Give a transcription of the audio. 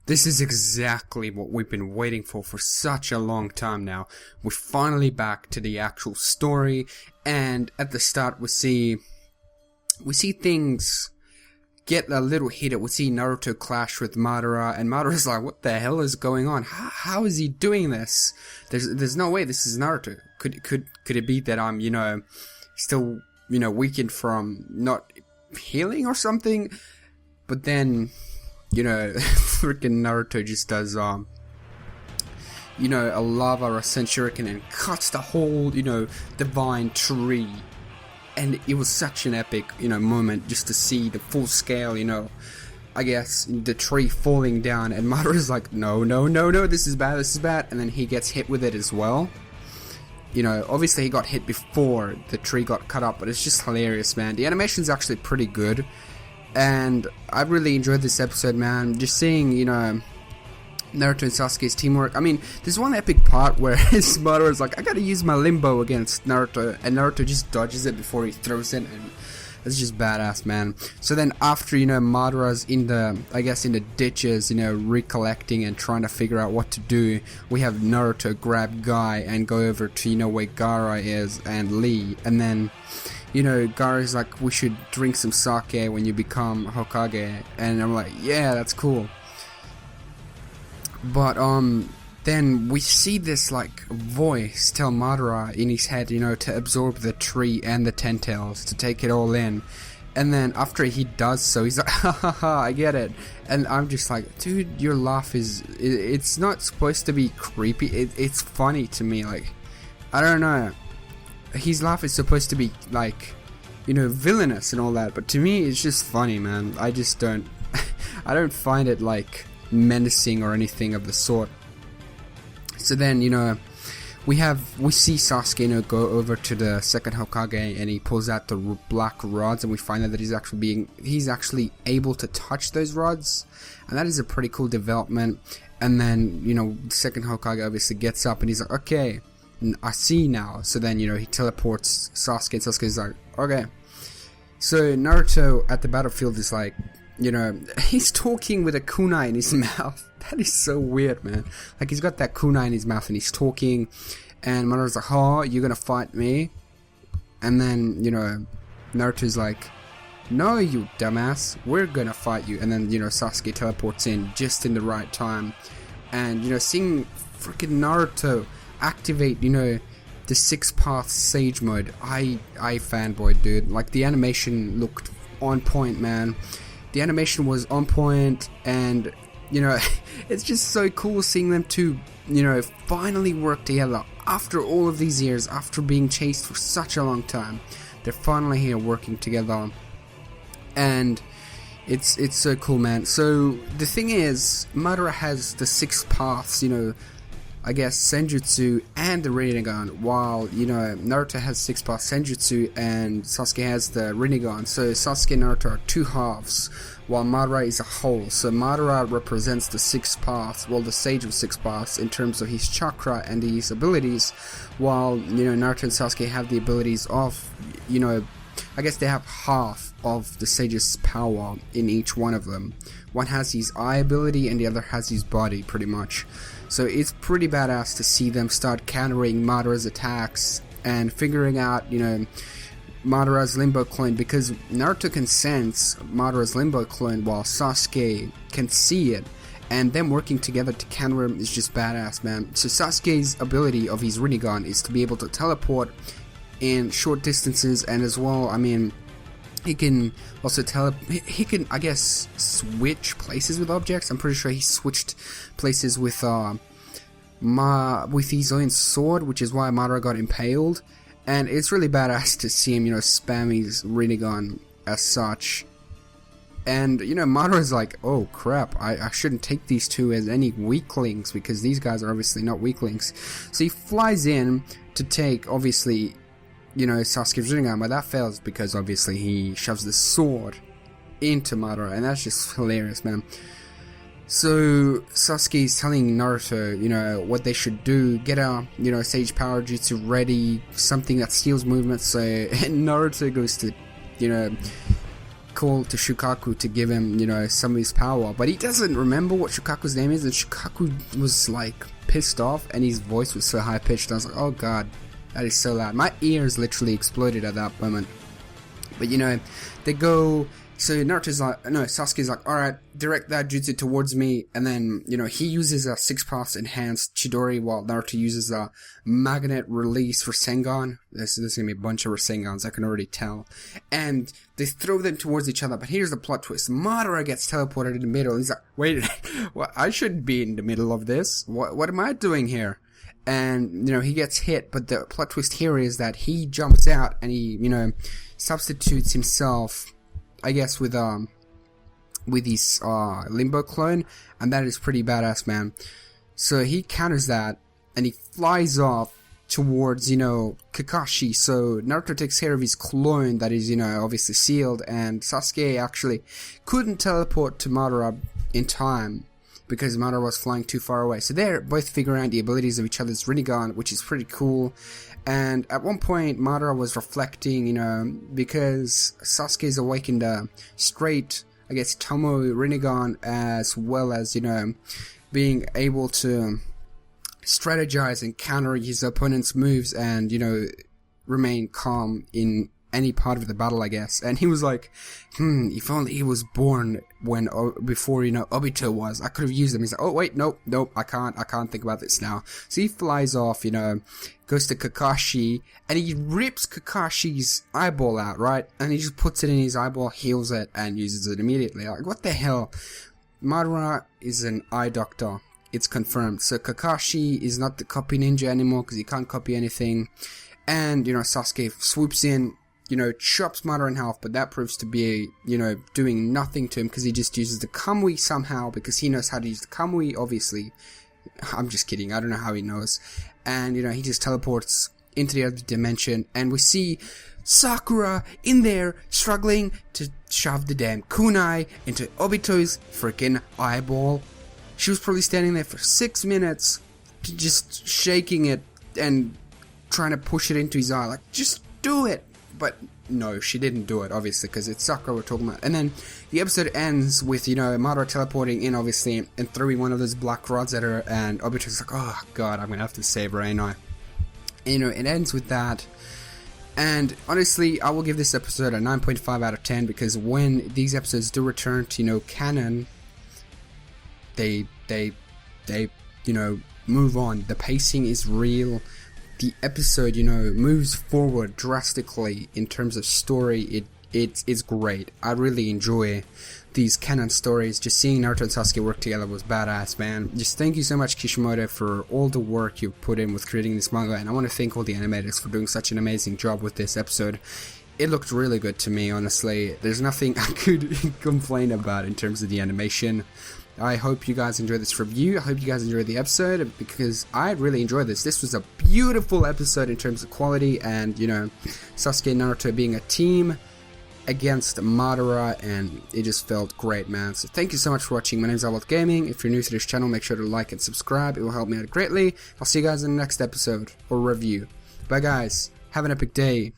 This is exactly what we've been waiting for such a long time now. We're finally back to the actual story, and at the start we see things get a little heated. We see Naruto clash with Madara, and Madara's like, what the hell is going on? How is he doing this? There's no way this is Naruto. Could it be that I'm, still, weakened from not healing or something? But then, freaking Naruto just does, a lava or a Senjutsu and cuts the whole, divine tree. And it was such an epic, moment just to see the full scale, I guess, the tree falling down. And Madara's like, no, this is bad. And then he gets hit with it as well. Obviously he got hit before the tree got cut up, but it's just hilarious, man. The animation's actually pretty good. And I really enjoyed this episode, man. Just seeing, Naruto and Sasuke's teamwork. I mean, there's one epic part where his Madara's like, I gotta use my limbo against Naruto, and Naruto just dodges it before he throws it, and it's just badass, man. So then after, Madara's in the ditches, recollecting and trying to figure out what to do, we have Naruto grab Guy and go over to, where Gaara is and Lee, and then Gaara's like, we should drink some sake when you become Hokage, and I'm like, yeah, that's cool. But then we see this like voice tell Madara in his head, to absorb the tree and the 10 tails, to take it all in. And then after he does so, he's like, ha ha ha, I get it. And I'm just like, dude, your laugh it's not supposed to be creepy, it's funny to me, like, I don't know. His laugh is supposed to be like, villainous and all that, but to me it's just funny, man. I just don't I don't find it like menacing or anything of the sort. So then, we see Sasuke, go over to the second Hokage, and he pulls out the black rods, and we find out that he's actually able to touch those rods, and that is a pretty cool development. And then, the second Hokage obviously gets up and he's like, okay, I see now. So then, he teleports Sasuke, and Sasuke's like, okay. So Naruto at the battlefield is like, he's talking with a kunai in his mouth. That is so weird, man. Like, he's got that kunai in his mouth and he's talking, and Madara's like, oh, you're gonna fight me? And then, Naruto's like, no, you dumbass, we're gonna fight you. And then, Sasuke teleports in just in the right time. And, seeing freaking Naruto activate, the Six Paths Sage mode, I fanboyed, dude. Like, the animation looked on point, man. The animation was on point, and, it's just so cool seeing them two, finally work together after all of these years, after being chased for such a long time. They're finally here working together, and it's so cool, man. So the thing is, Madara has the Six Paths, I guess, Senjutsu and the Rinnegan, while, Naruto has Six Paths Senjutsu and Sasuke has the Rinnegan. So Sasuke and Naruto are two halves, while Madara is a whole. So Madara represents the Six Paths, well, the Sage of Six Paths, in terms of his chakra and his abilities, while, Naruto and Sasuke have the abilities of, I guess they have half of the Sage's power in each one of them. One has his eye ability and the other has his body, pretty much. So it's pretty badass to see them start countering Madara's attacks and figuring out, Madara's limbo clone, because Naruto can sense Madara's limbo clone while Sasuke can see it, and them working together to counter him is just badass, man. So Sasuke's ability of his Rinnegan is to be able to teleport in short distances, and as well, I mean, he can also he can, I guess, switch places with objects. I'm pretty sure he switched places with his own sword, which is why Madara got impaled. And it's really badass to see him, spam his Rinnegan as such. And, Madara's like, oh crap, I shouldn't take these two as any weaklings, because these guys are obviously not weaklings. So he flies in to take, obviously, Sasuke's Rinnegan, but that fails because obviously he shoves the sword into Madara, and that's just hilarious, man. So Sasuke's telling Naruto, what they should do, get a, Sage Power Jutsu ready, something that steals movement. So Naruto goes to, call to Shukaku to give him, you know, some of his power, but he doesn't remember what Shukaku's name is, and Shukaku was like pissed off, and his voice was so high pitched. I was like, oh god, that is so loud. My ears literally exploded at that moment. But you know, they go. So Naruto's like, no, Sasuke's like, alright, direct that jutsu towards me, and then, you know, he uses a Six Paths enhanced Chidori, while Naruto uses a magnet release for Sengan. There's gonna be a bunch of Rasengans, I can already tell. And they throw them towards each other, but here's the plot twist. Madara gets teleported in the middle, he's like, wait, well, I shouldn't be in the middle of this. What am I doing here? And, you know, he gets hit, but the plot twist here is that he jumps out, and he, you know, substitutes himself, I guess, with his Limbo clone, and that is pretty badass, man. So he counters that, and he flies off towards, you know, Kakashi. So Naruto takes care of his clone that is, you know, obviously sealed, and Sasuke actually couldn't teleport to Madara in time because Madara was flying too far away. So they're both figuring out the abilities of each other's Rinnegan, which is pretty cool. And at one point, Madara was reflecting, you know, because Sasuke's awakened a straight, I guess, Tomo Rinnegan, as well as, you know, being able to strategize and counter his opponent's moves and, you know, remain calm in any part of the battle, I guess. And he was like, if only he was born before, you know, Obito was, I could have used him. He's like, oh wait, nope, I can't think about this now. So he flies off, you know, goes to Kakashi, and he rips Kakashi's eyeball out, right? And he just puts it in his eyeball, heals it, and uses it immediately. Like, what the hell? Madara is an eye doctor. It's confirmed. So Kakashi is not the copy ninja anymore, because he can't copy anything. And, you know, Sasuke swoops in, you know, chops Madara in half, but that proves to be, you know, doing nothing to him, because he just uses the Kamui somehow, because he knows how to use the Kamui, obviously. I'm just kidding, I don't know how he knows. And, you know, he just teleports into the other dimension, and we see Sakura in there struggling to shove the damn kunai into Obito's freaking eyeball. She was probably standing there for 6 minutes, just shaking it and trying to push it into his eye, like, just do it. But no, she didn't do it, obviously, because it's Sakura we're talking about. And then the episode ends with, you know, Madara teleporting in, obviously, and throwing one of those black rods at her, and Obito's like, oh god, I'm gonna have to save her, ain't I? And, you know, it ends with that. And honestly, I will give this episode a 9.5 out of 10, because when these episodes do return to, you know, canon, they you know, move on. The pacing is real. The episode, you know, moves forward drastically in terms of story. It's great. I really enjoy these canon stories. Just seeing Naruto and Sasuke work together was badass, man. Just thank you so much, Kishimoto, for all the work you put in with creating this manga, and I want to thank all the animators for doing such an amazing job with this episode. It looked really good to me, honestly. There's nothing I could complain about in terms of the animation. I hope you guys enjoyed this review. I hope you guys enjoyed the episode, because I really enjoyed this. This was a beautiful episode in terms of quality, and, you know, Sasuke and Naruto being a team against Madara, and it just felt great, man. So thank you so much for watching. My name is iVoltGaming. If you're new to this channel, make sure to like and subscribe. It will help me out greatly. I'll see you guys in the next episode or review. Bye guys. Have an epic day.